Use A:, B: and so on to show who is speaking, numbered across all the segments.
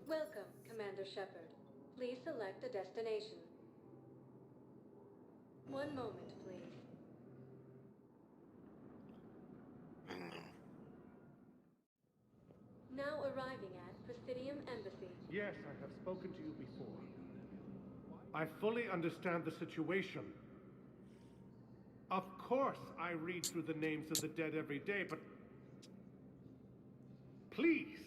A: Welcome, Commander Shepard. Please select a destination. One moment, please. Now arriving at Presidium Embassy.
B: Yes, I have spoken to you before. I fully understand the situation. Of course, I read through the names of the dead every day, but... Please,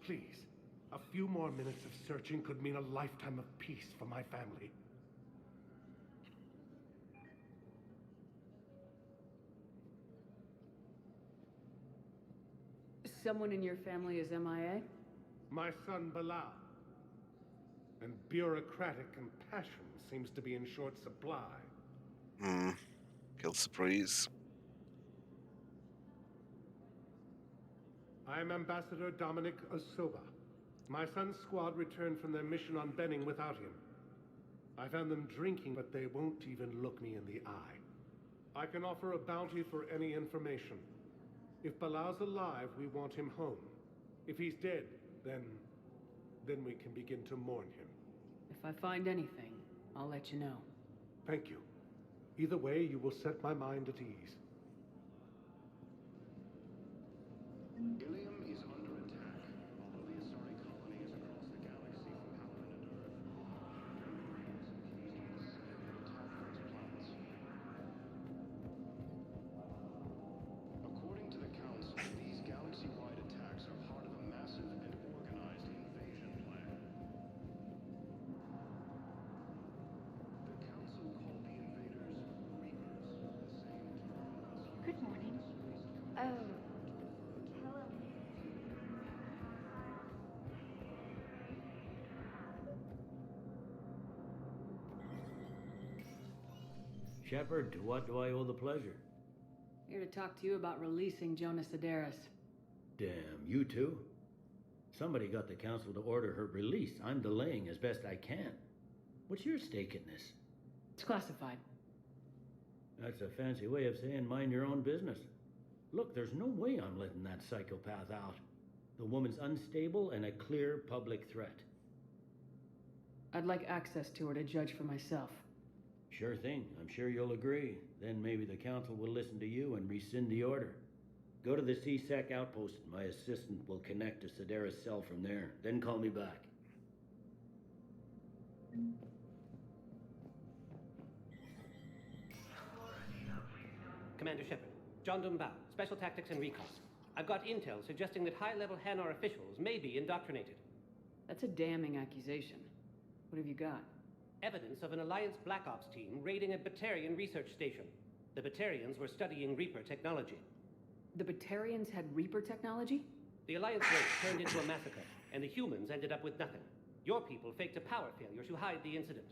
B: please, a few more minutes of searching could mean a lifetime of peace for my family.
C: Someone in your family is MIA?
B: My son, Bilal. And bureaucratic compassion seems to be in short supply.
D: Kill surprise.
B: I am Ambassador Dominic Osoba. My son's squad returned from their mission on Benning without him. I found them drinking, but they won't even look me in the eye. I can offer a bounty for any information. If Bilal's alive, we want him home. If he's dead, then we can begin to mourn him.
C: If I find anything, I'll let you know.
B: Thank you. Either way, you will set my mind at ease.
E: Ilium is under attack. Although the Asari colony is across the galaxy from Halfin and Earth, according to the Council, these galaxy-wide attacks are part of a massive and organized invasion plan. The Council called the invaders Reapers, the same term as...
F: Good morning. Oh.
G: Shepard, to what do I owe the pleasure?
C: Here to talk to you about releasing Jonas Sedaris.
G: Damn, you too? Somebody got the council to order her release. I'm delaying as best I can. What's your stake in this?
C: It's classified.
G: That's a fancy way of saying mind your own business. Look, there's no way I'm letting that psychopath out. The woman's unstable and a clear public threat.
C: I'd like access to her to judge for myself.
G: Sure thing. I'm sure you'll agree. Then maybe the council will listen to you and rescind the order. Go to the C-Sec outpost. My assistant will connect to Sedaris' cell from there. Then call me back.
H: Commander Shepard, John Dumbao, Special Tactics and Recon. I've got intel suggesting that high-level Hanar officials may be indoctrinated.
C: That's a damning accusation. What have you got?
H: Evidence of an Alliance Black Ops team raiding a Batarian research station. The Batarians were studying Reaper technology.
C: The Batarians had Reaper technology?
H: The Alliance raid turned into a massacre, and the humans ended up with nothing. Your people faked a power failure to hide the incident.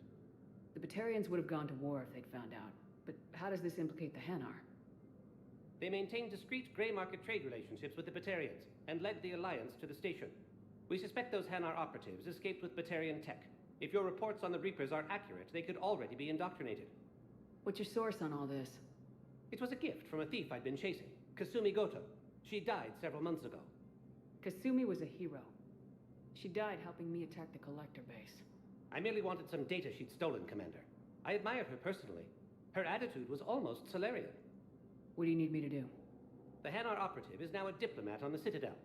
C: The Batarians would have gone to war if they'd found out. But how does this implicate the Hanar?
H: They maintained discreet gray market trade relationships with the Batarians, and led the Alliance to the station. We suspect those Hanar operatives escaped with Batarian tech. If your reports on the Reapers are accurate, they could already be indoctrinated.
C: What's your source on all this?
H: It was a gift from a thief I'd been chasing, Kasumi Goto. She died several months ago.
C: Kasumi was a hero. She died helping me attack the Collector base.
H: I merely wanted some data she'd stolen, Commander. I admired her personally. Her attitude was almost Solarian.
C: What do you need me to do?
H: The Hanar operative is now a diplomat on the Citadel.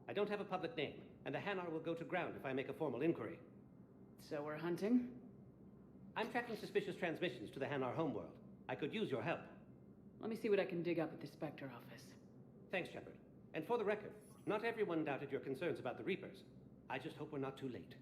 H: I don't have a public name, and the Hanar will go to ground if I make a formal inquiry.
C: So we're hunting?
H: I'm tracking suspicious transmissions to the Hanar homeworld. I could use your help.
C: Let me see what I can dig up at the Spectre office.
H: Thanks, Shepard. And for the record, not everyone doubted your concerns about the Reapers. I just hope we're not too late.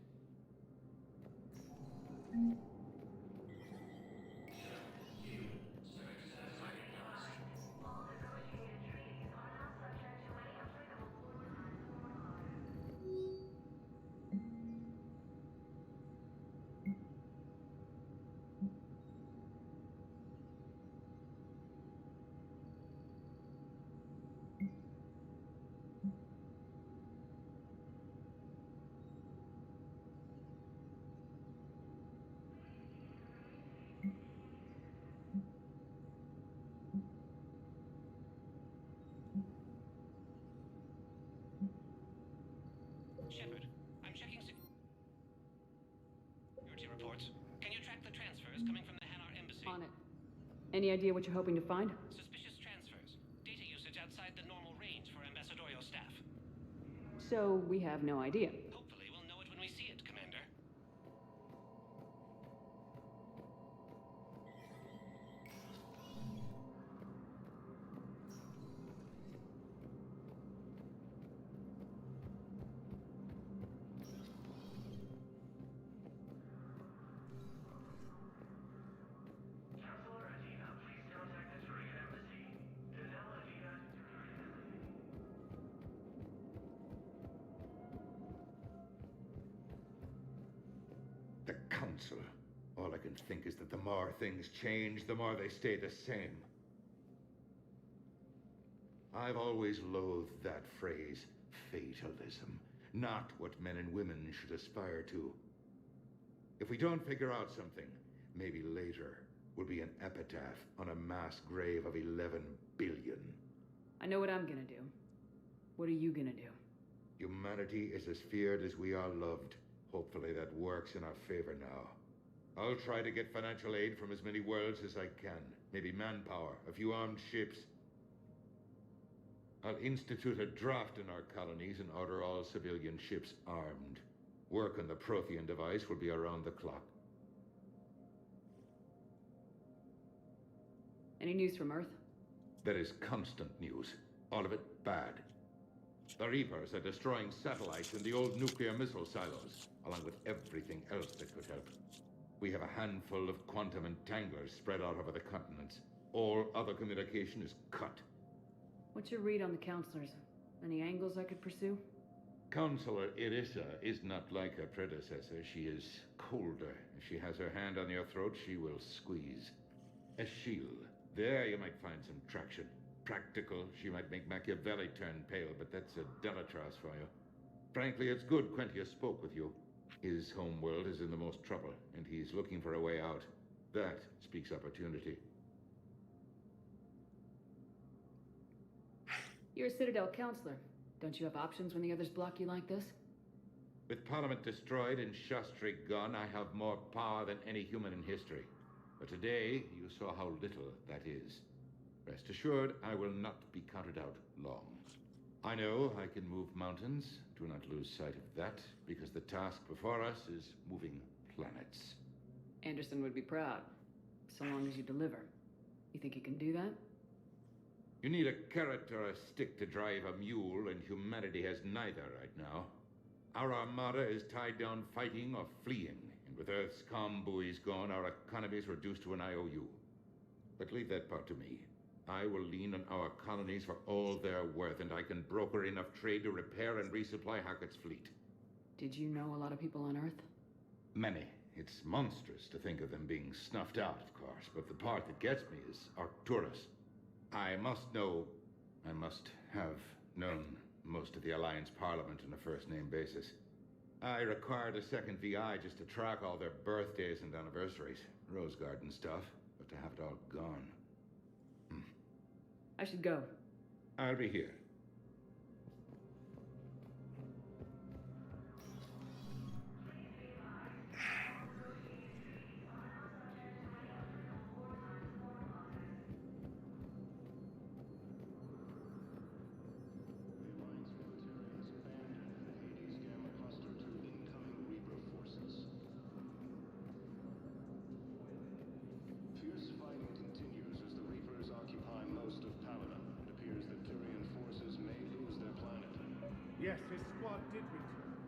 H: transfers coming from the Hanar embassy.
C: On it. Any idea what you're hoping to find?
H: Suspicious transfers. Data usage outside the normal range for ambassadorial staff.
C: So we have no idea.
H: Hopefully we'll know it when we see it, Commander.
I: The Council. All I can think is that the more things change, the more they stay the same. I've always loathed that phrase, fatalism. Not what men and women should aspire to. If we don't figure out something, maybe later will be an epitaph on a mass grave of 11 billion.
C: I know what I'm gonna do. What are you gonna do?
I: Humanity is as feared as we are loved. Hopefully that works in our favor now. I'll try to get financial aid from as many worlds as I can. Maybe manpower, a few armed ships. I'll institute a draft in our colonies and order all civilian ships armed. Work on the Prothean device will be around the clock.
C: Any news from Earth?
I: There is constant news. All of it bad. The Reapers are destroying satellites and the old nuclear missile silos, along with everything else that could help. We have a handful of quantum entanglers spread out over the continents. All other communication is cut.
C: What's your read on the counselors? Any angles I could pursue?
I: Counselor Irissa is not like her predecessor. She is colder. If she has her hand on your throat, she will squeeze. Eschil. There you might find some traction. Practical, she might make Machiavelli turn pale, but that's a Delatras for you. Frankly, it's good Quentius spoke with you. His homeworld is in the most trouble, and he's looking for a way out. That speaks opportunity.
C: You're a Citadel counselor. Don't you have options when the others block you like this?
I: With Parliament destroyed and Shastri gone, I have more power than any human in history. But today, you saw how little that is. Rest assured, I will not be counted out long. I know I can move mountains. Do not lose sight of that, because the task before us is moving planets.
C: Anderson would be proud, so long as you deliver. You think you can do that?
I: You need a carrot or a stick to drive a mule, and humanity has neither right now. Our armada is tied down fighting or fleeing, and with Earth's comm buoys gone, our economy is reduced to an IOU. But leave that part to me. I will lean on our colonies for all they're worth, and I can broker enough trade to repair and resupply Hackett's fleet.
C: Did you know a lot of people on Earth?
I: Many. It's monstrous to think of them being snuffed out, of course, but the part that gets me is Arcturus. I must have known most of the Alliance Parliament on a first-name basis. I required a second VI just to track all their birthdays and anniversaries. Rose Garden stuff, but to have it all gone.
C: I should go.
I: I'll be here.
B: Yes, his squad did return.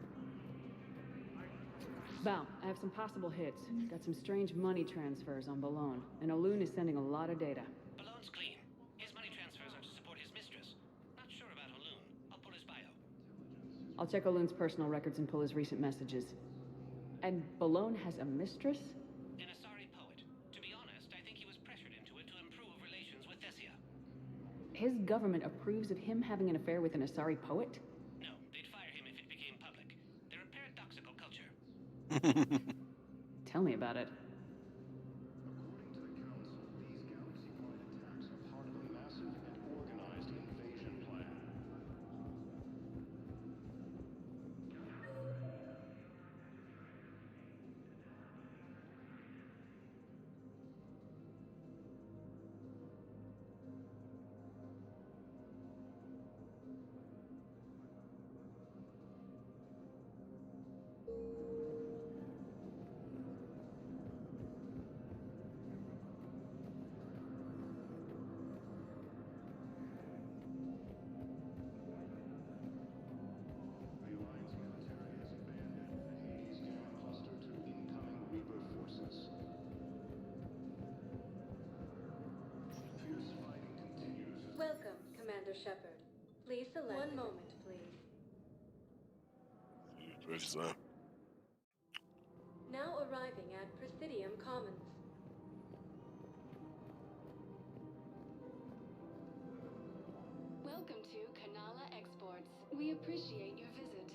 C: Val, I have some possible hits. Got some strange money transfers on Balone, and Olun is sending a lot of data.
H: Balloon's clean. His money transfers are to support his mistress. Not sure about Olun. I'll pull his bio.
C: I'll check Olun's personal records and pull his recent messages. And Balone has a mistress?
H: An Asari poet. To be honest, I think he was pressured into it to improve relations with Thessia.
C: His government approves of him having an affair with an Asari poet?
H: No, they'd fire him if it became public. They're a paradoxical culture.
C: Tell me about it.
E: According to the Council, these galaxy-wide attacks are part of a massive and organized invasion plan.
A: Commander Shepard. Please select... One moment, please.
D: Where's that?
A: Now arriving at Presidium Commons.
J: Welcome to Kanala Exports. We appreciate your visit.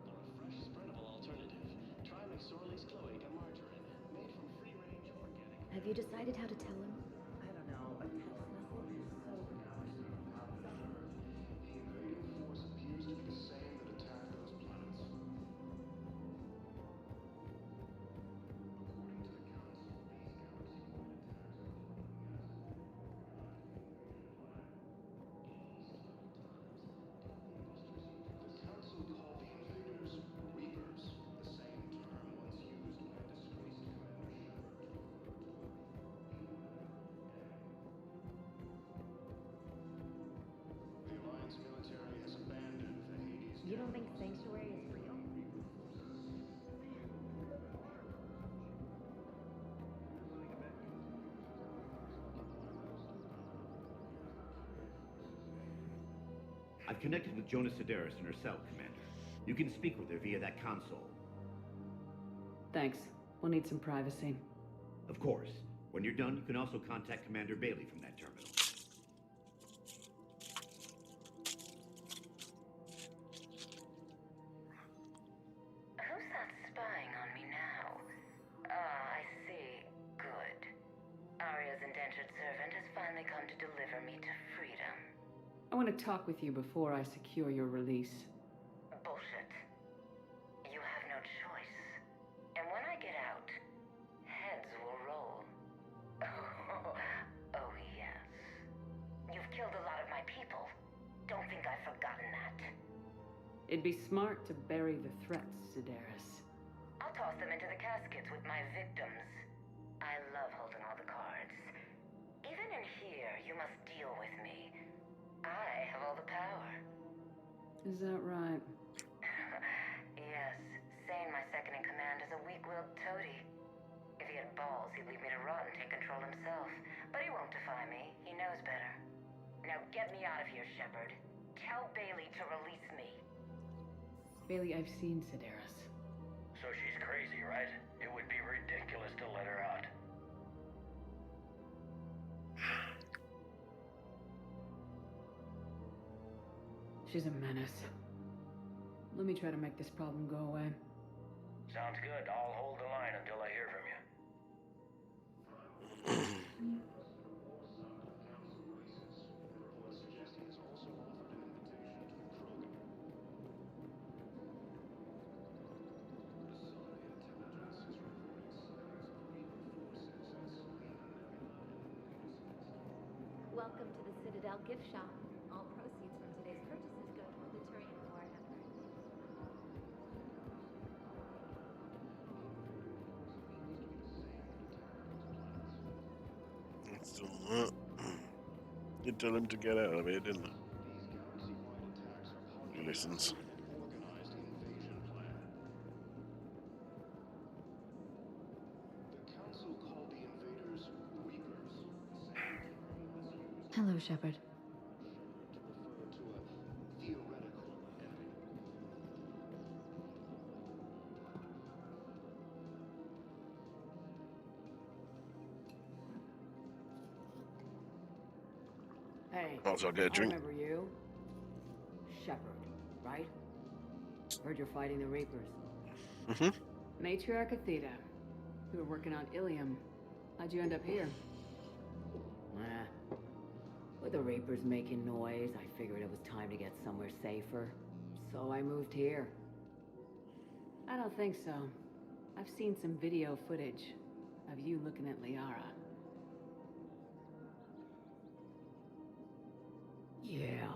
E: A fresh, spreadable alternative. Try McSorley's Cloaca margarine, made from free-range organic.
F: Have you decided how to tell him?
C: I don't know. A text message is so...
E: The invading force appears to be the same that attacked those planets. According to the Council, these galaxy-wide attacks. The Council called the invaders Reapers, the same term once used by disgraced Commander Shepard. The Alliance military has abandoned the Hades.
F: You don't think Sanctuary is real?
K: I've connected with Jonas Sedaris and her cell, Commander. You can speak with her via that console.
C: Thanks. We'll need some privacy.
K: Of course. When you're done, you can also contact Commander Bailey from that terminal.
L: Who's that spying on me now? Ah, I see. Good. Arya's indentured servant has finally come to deliver me to freedom.
C: I want to talk with you before I secure your release.
L: Bullshit. You have no choice. And when I get out, heads will roll. Oh, yes. You've killed a lot of my people. Don't think I've forgotten that.
C: It'd be smart to bury the threats, Sedaris.
L: I'll toss them into the caskets with my victims. I love holding all the cards. Even in here, you must deal with me. I have all the power.
C: Is that right?
L: Yes, Sane, my second in command, is a weak-willed toady. If he had balls, he'd leave me to rot and take control himself. But he won't defy me. He knows better. Now get me out of here, Shepard. Tell Bailey to release me.
C: Bailey, I've seen Sedaris.
M: So she's crazy, right? It would be ridiculous to let her out.
C: She's a menace. Let me try to make this problem go away.
M: Sounds good. I'll hold the line until I hear from you.
F: Welcome to the Citadel gift shop. All proceeds from today's purchases go toward the Turian War effort.
D: Let's do that. You tell him to get out of here, didn't I? He listens.
E: Organized invasion plan. The Council called the invaders Reapers.
F: Hello, Shepard.
E: To refer to a theoretical enemy.
C: Hey,
D: Also, I'll get a
C: I
D: drink.
C: remember you. Shepard, right? Heard you're fighting the Reapers.
D: Mm-hmm.
C: Matriarch Athena. You were working on Ilium. How'd you end up here? With the Reapers making noise, I figured it was time to get somewhere safer. So I moved here. I don't think so. I've seen some video footage of you looking at Liara. Yeah.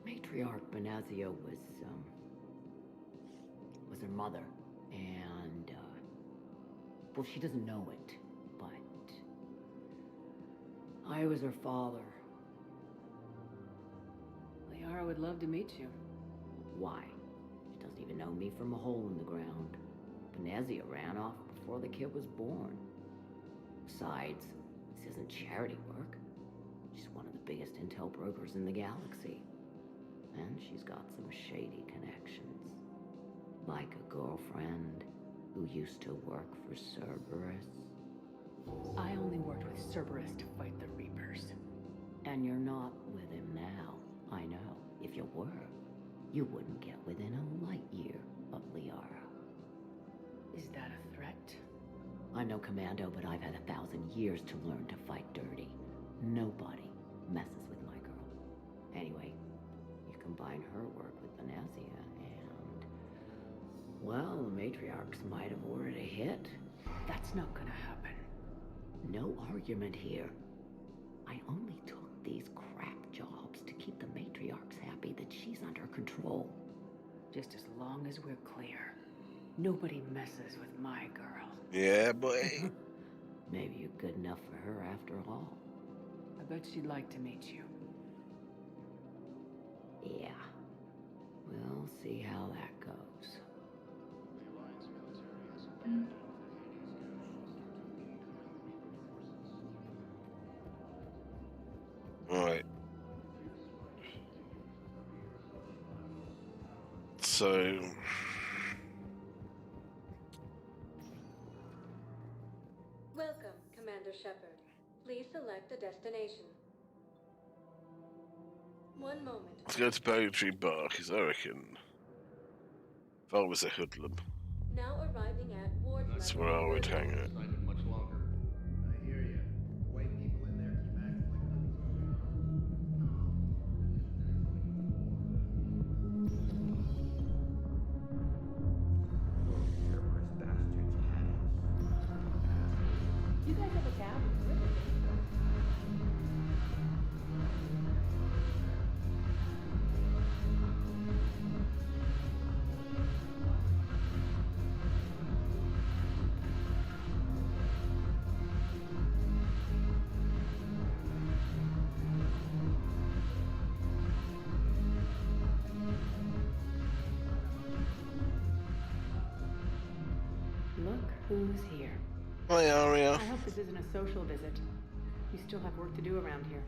C: Matriarch Benazia was her mother, and well, she doesn't know it, but I was her father. Liara would love to meet you. Why? She doesn't even know me from a hole in the ground. Benazia ran off before the kid was born. Besides, this isn't charity work. She's one of the biggest intel brokers in the galaxy. And she's got some shady connections. Like a girlfriend who used to work for Cerberus.
N: I only worked with Cerberus to fight the Reapers.
C: And you're not with him now. I know. If you were, you wouldn't get within a light year of Liara.
N: Is that a threat?
C: I'm no commando, but I've had 1,000 years to learn to fight dirty. Nobody messes with my girl. Anyway, you combine her work with Venezia and... well, the matriarchs might have ordered a hit.
N: That's not gonna happen.
C: No argument here. I only took these crap jobs to keep the matriarchs happy that she's under control.
N: Just as long as we're clear. Nobody messes with my girl.
D: Yeah, boy.
C: Maybe you're good enough for her after all.
N: I bet she'd like to meet you.
C: Yeah. We'll see how that goes.
E: The Alliance military has abandoned
D: Alright. So...
A: Welcome, Commander Shepard. Please select a destination. One moment.
D: Let's go to Poetry Bar, because I reckon... if I was a hoodlum,
A: Now arriving at Ward
D: that's
A: level.
D: where I would hang it.
K: Much longer. I hear you. White people in there keep acting like nothing's going on. Cerberus bastards had us.
N: You guys have a cab? Look who's here.
D: Hi, Aria.
N: I hope this isn't a social visit. You still have work to do around here.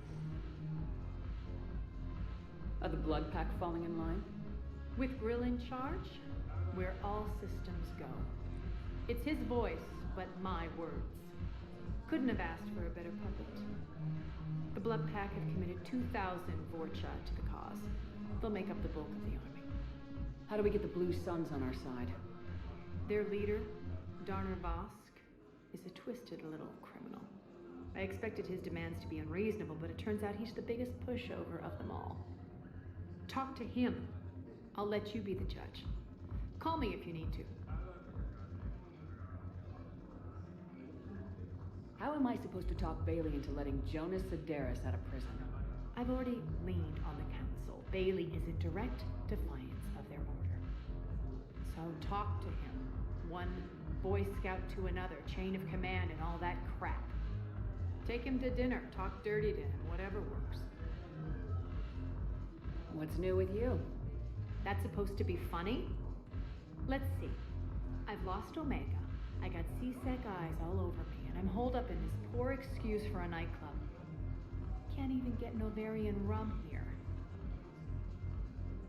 N: Are the blood pack falling in line? With Grill in charge, where all systems go. It's his voice, but my words. Couldn't have asked for a better puppet. The blood pack have committed 2,000 Vorcha to the cause. They'll make up the bulk of the army.
C: How do we get the Blue Suns on our side?
N: Their leader, Darner Vosk, is a twisted little criminal. I expected his demands to be unreasonable, but it turns out he's the biggest pushover of them all. Talk to him. I'll let you be the judge. Call me if you need to.
C: How am I supposed to talk Bailey into letting Jonas Sedaris out of prison?
N: I've already leaned on the council. Bailey is in direct defiance of their order. So talk to him. One Boy Scout to another, chain of command and all that crap. Take him to dinner, talk dirty to him, whatever works.
C: What's new with you?
N: That's supposed to be funny? Let's see. I've lost Omega. I got C-Sec eyes all over me, and I'm holed up in this poor excuse for a nightclub. Can't even get an Ovarian rum here.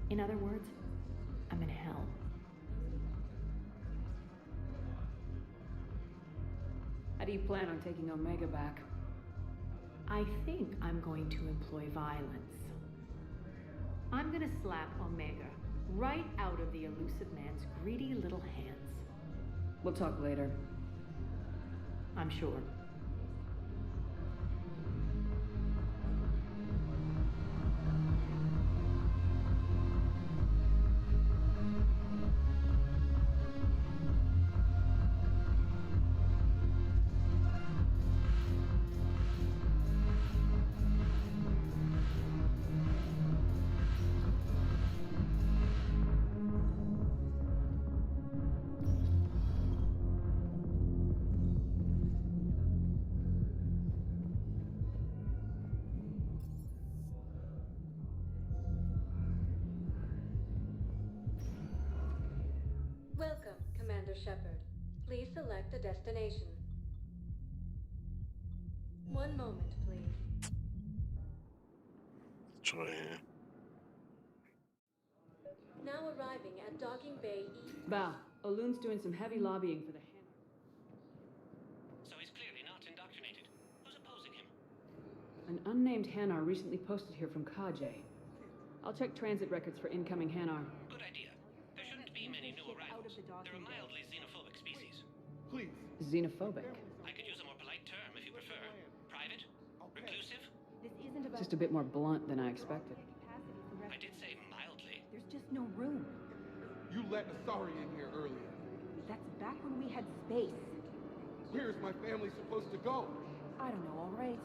N: In other words, I'm in hell.
C: How do you plan on taking Omega back?
N: I think I'm going to employ violence. I'm gonna slap Omega right out of the elusive man's greedy little hands.
C: We'll talk later.
N: I'm sure.
A: Welcome, Commander Shepard. Please select a destination. One moment, please.
D: Try here.
A: Now arriving at Docking Bay E.
C: Val, Olun's doing some heavy lobbying for the Hanar.
H: So he's clearly not indoctrinated. Who's opposing him?
C: An unnamed Hanar recently posted here from Kajay. I'll check transit records for incoming Hanar.
H: Good idea. There shouldn't be many new arrivals. They're a mildly xenophobic species.
B: Please.
C: Xenophobic?
H: I could use a more polite term if you prefer. Private? Reclusive?
F: This isn't about
C: Just a bit more blunt than I expected.
H: I did say mildly.
F: There's just no room.
O: You let Asari in here earlier.
F: That's back when we had space.
O: Where's my family supposed to go?
F: I don't know, all right.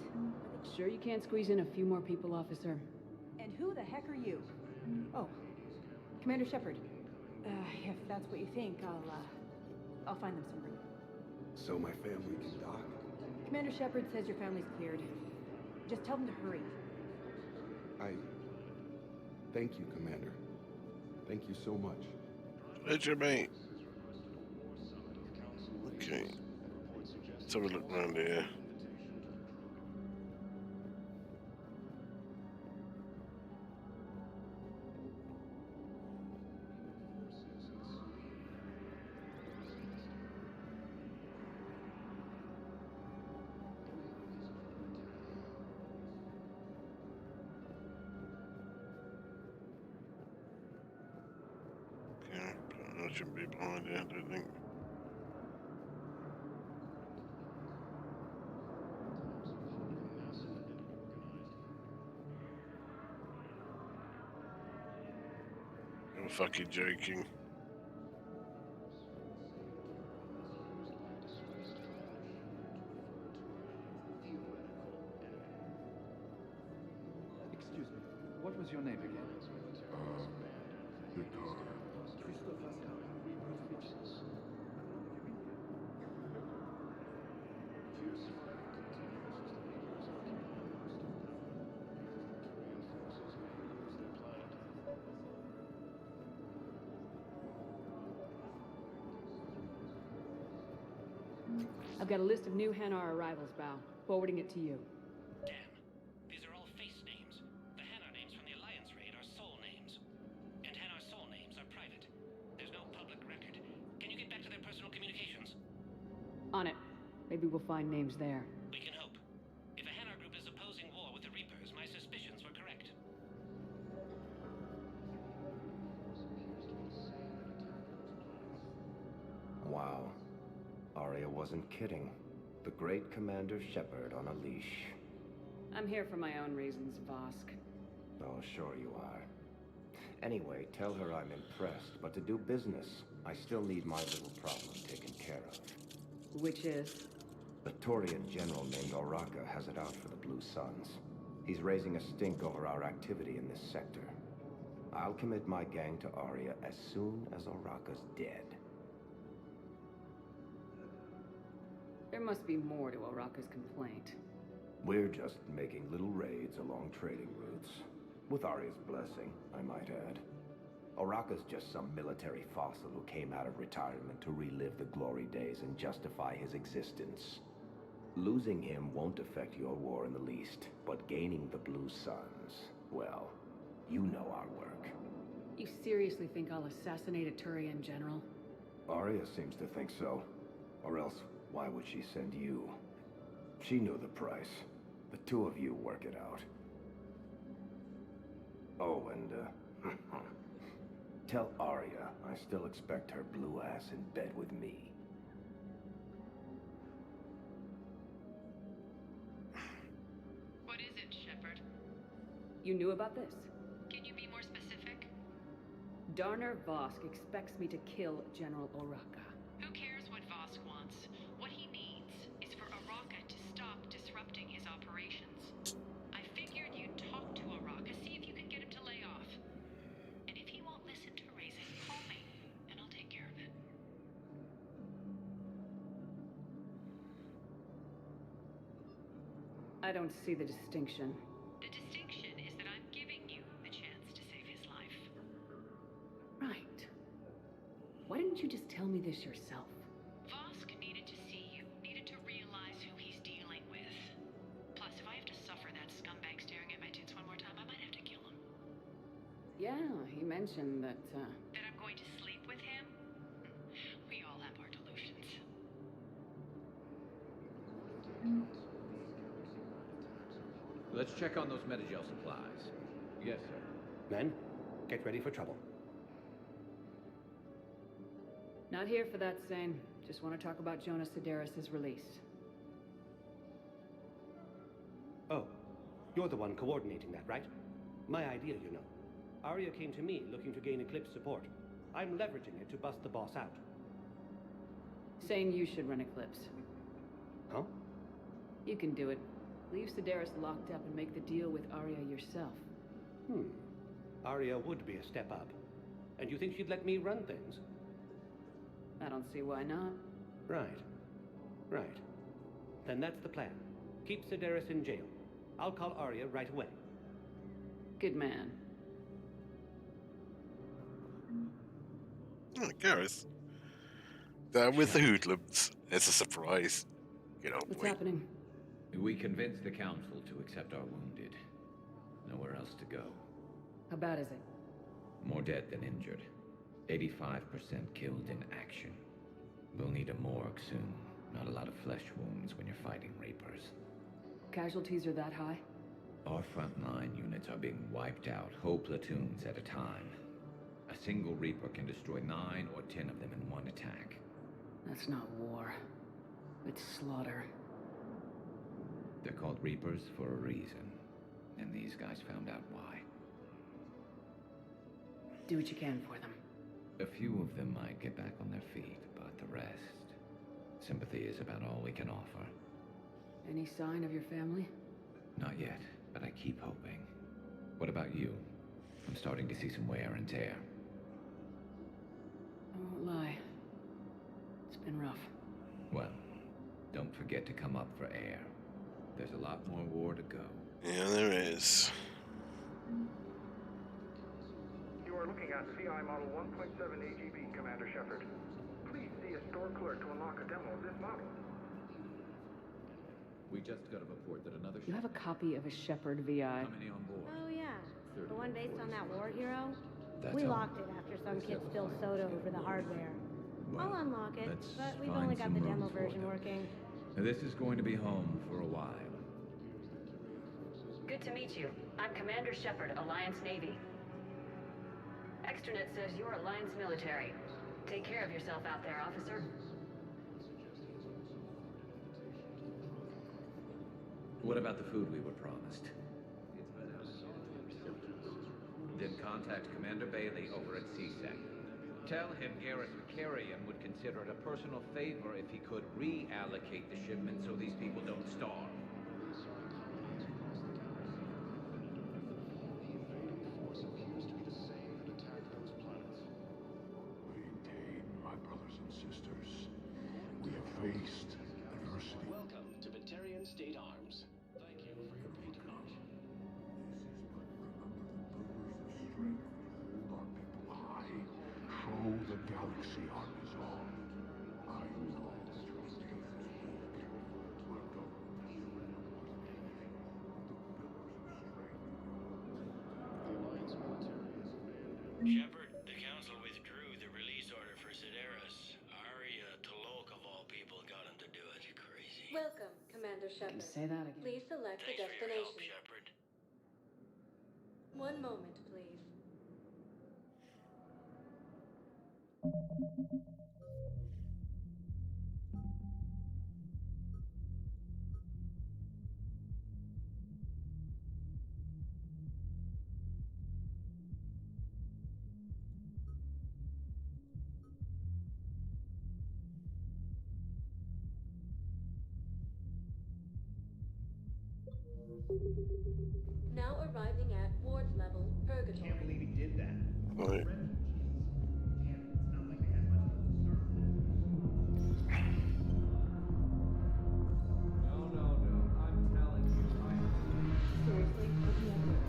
C: Sure you can't squeeze in a few more people, officer?
F: And who the heck are you? Oh, Commander Shepard. If that's what you think, I'll find them some room.
B: So my family can dock?
F: Commander Shepard says your family's cleared. Just tell them to hurry.
B: Thank you, Commander. Thank you so much.
D: Where's your mate? Okay. Let's have a look around here. Okay, I shouldn't be behind here, I don't think. You're fucking joking.
K: Excuse me, what was your name again?
C: I've got a list of new Hanar arrivals, Val. Forwarding it to you.
H: Damn. These are all face names. The Hanar names from the Alliance raid are soul names. And Hanar soul names are private. There's no public record. Can you get back to their personal communications?
C: On it. Maybe we'll find names there.
H: We can hope. If a Hanar group is opposing war with the Reapers, my suspicions were correct.
P: Wow. Arya wasn't kidding. The great Commander Shepard on a leash.
C: I'm here for my own reasons, Vosk.
P: Oh, sure you are. Anyway, tell her I'm impressed, but to do business, I still need my little problem taken care of.
C: Which is?
P: The Turian general named Oraka has it out for the Blue Suns. He's raising a stink over our activity in this sector. I'll commit my gang to Arya as soon as Oraka's dead.
C: There must be more to Oraka's complaint.
P: We're just making little raids along trading routes. With Arya's blessing, I might add. Oraka's just some military fossil who came out of retirement to relive the glory days and justify his existence. Losing him won't affect your war in the least, but gaining the Blue Suns, well, you know our work.
C: You seriously think I'll assassinate a Turian general?
P: Arya seems to think so. Or else, why would she send you? She knew the price. The two of you work it out. Oh, and, tell Arya I still expect her blue ass in bed with me.
N: What is it, Shepard?
C: You knew about this?
N: Can you be more specific?
C: Darner Vosk expects me to kill General Oraka.
N: Who cares what Vosk wants? What he needs is for Oraka to stop disrupting his operations. I figured you'd talk to Oraka, see if you can get him to lay off. And if he won't listen to reason, call me, and I'll take care of it.
C: I don't see the distinction.
N: The distinction is that I'm giving you the chance to save his life.
C: Right. Why didn't you just tell me this yourself?
N: Vosk needed to see you, needed to realize who he's dealing with.
C: Yeah, he mentioned that,
N: That I'm going to sleep with him? We all have our delusions.
Q: Let's check on those Metagel supplies. Yes, sir.
H: Men, get ready for trouble.
C: Not here for that, Sane. Just want to talk about Jonas Sedaris' release.
H: Oh, you're the one coordinating that, right? My idea, you know. Arya came to me looking to gain Eclipse support. I'm leveraging it to bust the boss out.
C: Sane, you should run Eclipse.
H: Huh?
C: You can do it. Leave Sedaris locked up and make the deal with Arya yourself.
H: Arya would be a step up. And you think she'd let me run things?
C: I don't see why not.
H: Right. Right. Then that's the plan. Keep Sedaris in jail. I'll call Arya right away.
C: Good man.
D: Oh, Gareth. There with the hoodlums. It's a surprise. You know,
C: What's happening?
Q: We convinced the council to accept our wounded. Nowhere else to go.
C: How bad is it?
Q: More dead than injured. 85% killed in action. We'll need a morgue soon. Not a lot of flesh wounds when you're fighting Reapers.
C: Casualties are that high?
Q: Our frontline units are being wiped out, whole platoons at a time. A single Reaper can destroy 9 or 10 of them in one attack.
C: That's not war. It's slaughter.
Q: They're called Reapers for a reason. And these guys found out why.
C: Do what you can for them.
Q: A few of them might get back on their feet, but the rest... Sympathy is about all we can offer.
C: Any sign of your family?
Q: Not yet, but I keep hoping. What about you? I'm starting to see some wear and tear.
C: I won't lie. It's been rough.
Q: Well, don't forget to come up for air. There's a lot more war to go.
D: Yeah, there is.
R: You are looking at CI Model 1.7 AGB, Commander Shepard. Please see a store clerk to unlock a demo of this model.
Q: We just got a report that another
C: You have a copy of a Shepard VI.
Q: How many on board?
S: Oh, yeah. The one based on that war hero?
Q: That's
S: We
Q: all.
S: locked it after some kid spilled soda over the hardware.
Q: Well,
S: I'll unlock it,
Q: let's
S: but we've
Q: find
S: only got
Q: some
S: the
Q: rooms
S: demo
Q: for
S: version
Q: them.
S: working.
Q: Now, this is going to be home for a while.
C: Good to meet you. I'm Commander Shepard, Alliance Navy. Extranet says you're Alliance military. Take care of yourself out there, officer.
Q: What about the food we were promised? Then contact Commander Bailey over at CSEC. Tell him Garrus Vicarian would consider it a personal favor if he could reallocate the shipment so these people don't starve.
E: Maintain, my brothers and sisters. We have faced adversity.
T: Welcome to Batarian State Arms. Thank you for your patronage.
E: Our people high. Show the galaxy our resolve. I know
M: Shepard, the council withdrew the release order for Sedaris. Arya Talok of all people got him to do it. Crazy.
A: Welcome, Commander Shepard.
C: Say that again.
A: Please select
M: Thanks
A: the
M: for your help,
A: destination.
M: Shepard.
A: One moment, please. Now arriving at Ward's level, Purgatory.
K: Can't believe he did that.
D: Right.
O: No. I'm telling you.
C: Seriously? Put me up here.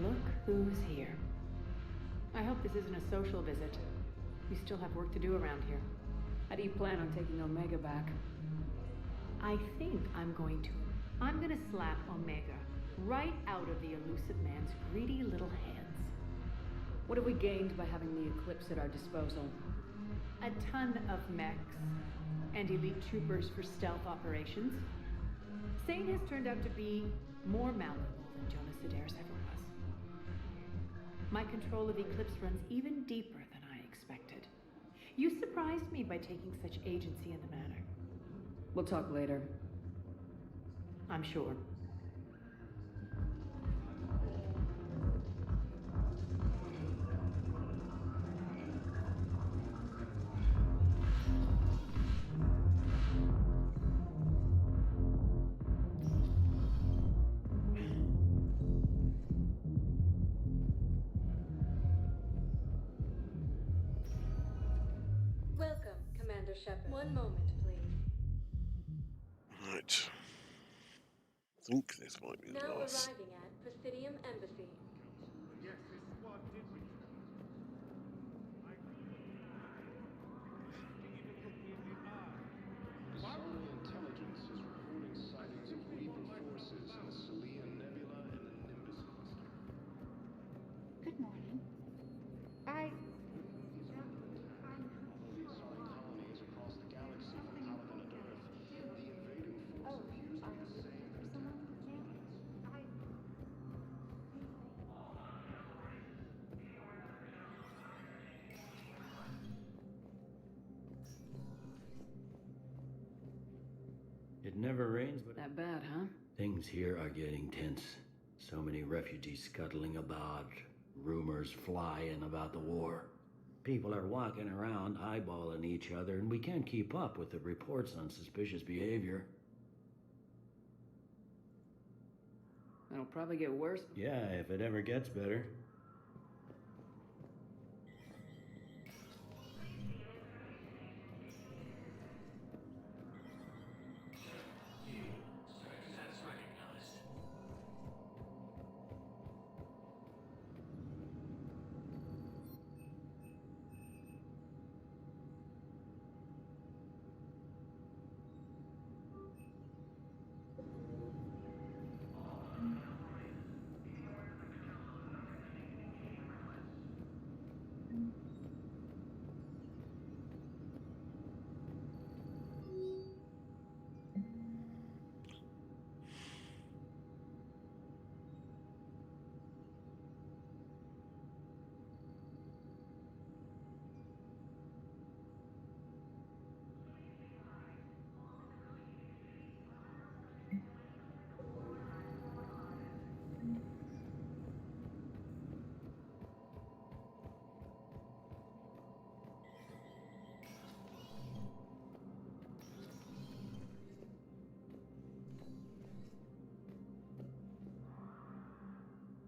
C: Look who's here. I hope this isn't a social visit. We still have work to do around here. How do you plan on taking Omega back? I think I'm going to
N: I'm gonna slap Omega right out of the elusive man's greedy little hands.
C: What have we gained by having the Eclipse at our disposal?
N: A ton of mechs and elite troopers for stealth operations. Sane has turned out to be more malleable than Jonas Sedaris ever was. My control of Eclipse runs even deeper than I expected. You surprised me by taking such agency in the matter.
C: We'll talk later.
N: I'm sure.
A: Welcome, Commander Shepard. One moment, please.
D: Right. I think this might be the
A: Now
D: last.
A: arriving at Presidium Embassy.
B: Yes, this squad did return.
E: Discerning intelligence is reporting sightings of Reaper forces in the Celia Nebula and the Nimbus cluster.
J: Good morning.
E: These are colonies across the galaxy from Paladin and Earth. The invading force appears to be the same that attacked.
G: It never rains, but
C: That bad, huh?
G: things here are getting tense. So many refugees scuttling about, rumors flying about the war. People are walking around eyeballing each other, and we can't keep up with the reports on suspicious behavior.
C: It'll probably get worse.
G: Yeah, if it ever gets better.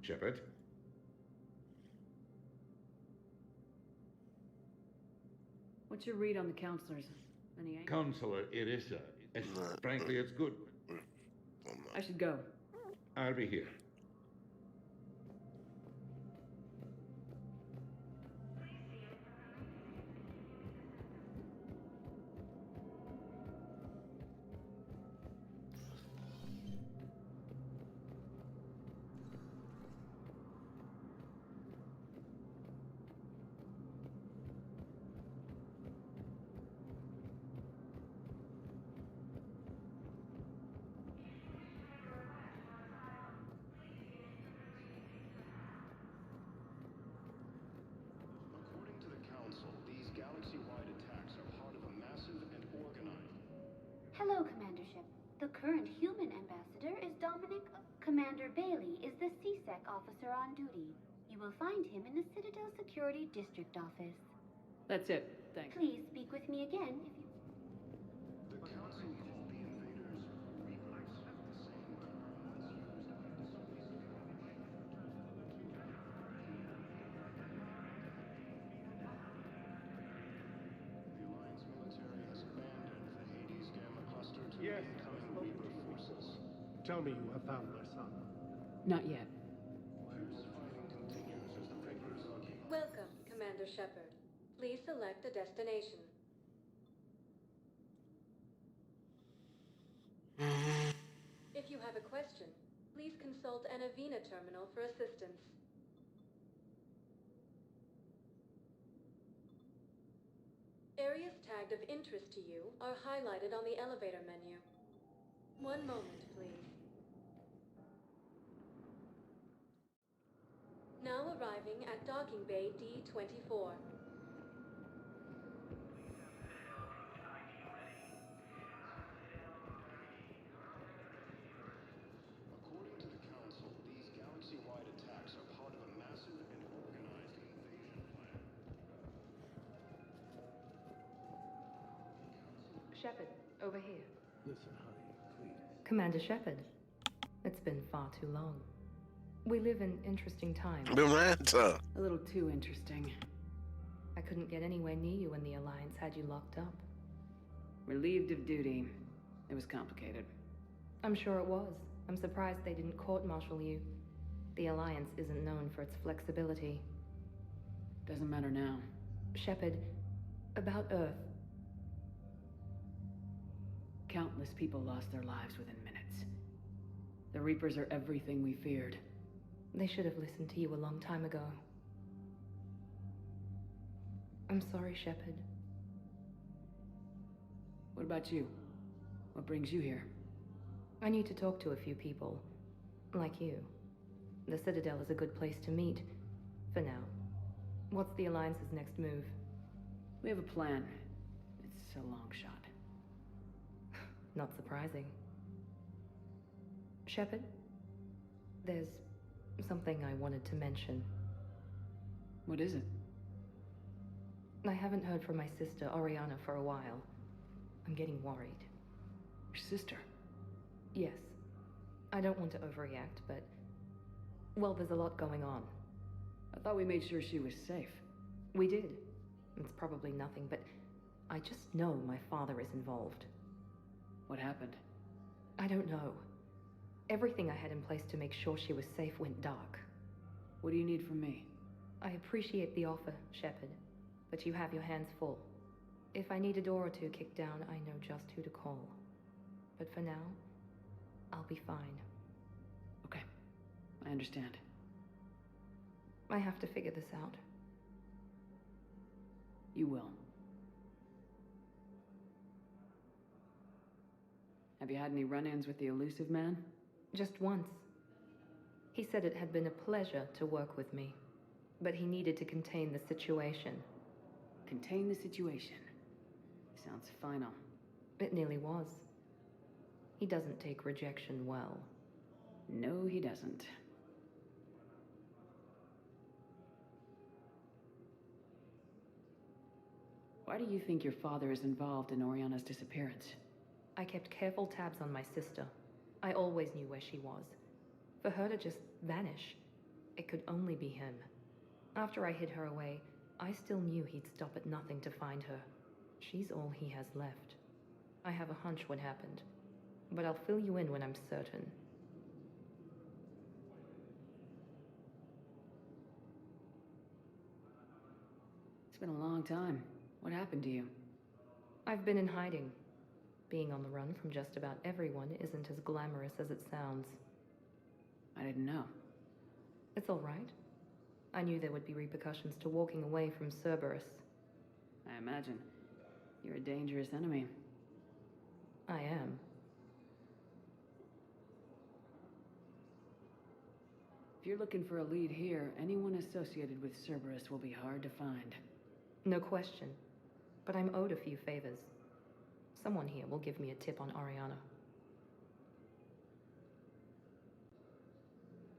I: Shepard?
C: What's your read on the counselors? Any angst?
I: Counselor Irissa. Frankly, it's good.
C: I should go.
I: I'll be here.
E: According to the Council, these galaxy-wide attacks are part of a massive and organized...
J: Hello, Commander Shep. The current human ambassador is Dominic. Commander Bailey is the CSEC officer on duty. You will find him in the Citadel Security District office.
C: That's it. Thanks.
J: Please speak with me again if you...
E: The Council called the invaders Reapers, the same term once used by The Alliance military has abandoned the Hades Gamma cluster to
B: Yes,
E: the incoming Reaper forces.
B: Tell me you have found my son.
C: Not yet.
E: Fierce fighting continues as the Reapers occupy...
A: Welcome, Commander Shepard. Please select a destination. If you you have a question, please consult an Avena terminal for assistance. Areas tagged of interest to you are highlighted on the elevator menu. One moment, please. Now arriving at docking bay D24.
T: According to the Council, these galaxy-wide attacks are part of a massive and organized invasion plan.
N: Shepard, over here.
B: Listen, honey, please.
N: Commander Shepard. It's been far too long. We live in interesting times.
D: Miranda.
C: A little too interesting.
N: I couldn't get anywhere near you when the Alliance had you locked up.
C: Relieved of duty. It was complicated.
N: I'm sure it was. I'm surprised they didn't court-martial you. The Alliance isn't known for its flexibility.
C: Doesn't matter now.
N: Shepard, about Earth.
C: Countless people lost their lives within minutes. The Reapers are everything we feared.
N: They should have listened to you a long time ago. I'm sorry, Shepard.
C: What about you? What brings you here?
N: I need to talk to a few people. Like you. The Citadel is a good place to meet. For now. What's the Alliance's next move?
C: We have a plan. It's a long shot.
N: Not surprising. Shepard, there's something I wanted to mention.
C: What is it?
N: I haven't heard from my sister, Oriana, for a while. I'm getting worried.
C: Your sister?
N: Yes. I don't want to overreact, but... well, there's a lot going on.
C: I thought we made sure she was safe.
N: We did. It's probably nothing, but I just know my father is involved.
C: What happened?
N: I don't know. Everything I had in place to make sure she was safe went dark.
C: What do you need from me?
N: I appreciate the offer, Shepard, but you have your hands full. If I need a door or two kicked down, I know just who to call. But for now, I'll be fine.
C: Okay, I understand.
N: I have to figure this out.
C: You will. Have you had any run-ins with the elusive man?
N: Just once. He said it had been a pleasure to work with me, but he needed to contain the situation.
C: Contain the situation. Sounds final.
N: It nearly was. He doesn't take rejection well.
C: No, he doesn't. Why do you think your father is involved in Oriana's disappearance?
N: I kept careful tabs on my sister. I always knew where she was. For her to just vanish, it could only be him. After I hid her away, I still knew he'd stop at nothing to find her. She's all he has left. I have a hunch what happened, but I'll fill you in when I'm certain.
C: It's been a long time. What happened to you?
N: I've been in hiding. Being on the run from just about everyone isn't as glamorous as it sounds.
C: I didn't know.
N: It's all right. I knew there would be repercussions to walking away from Cerberus.
C: I imagine. You're a dangerous enemy.
N: I am.
C: If you're looking for a lead here, anyone associated with Cerberus will be hard to find.
N: No question. But I'm owed a few favors. Someone here will give me a tip on Oriana.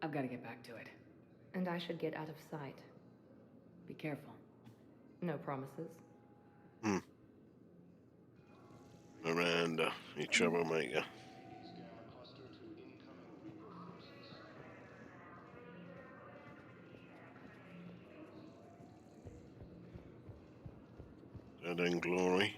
C: I've got to get back to it.
N: And I should get out of sight.
C: Be careful.
N: No promises.
D: Miranda, you troublemaker. Dead in glory.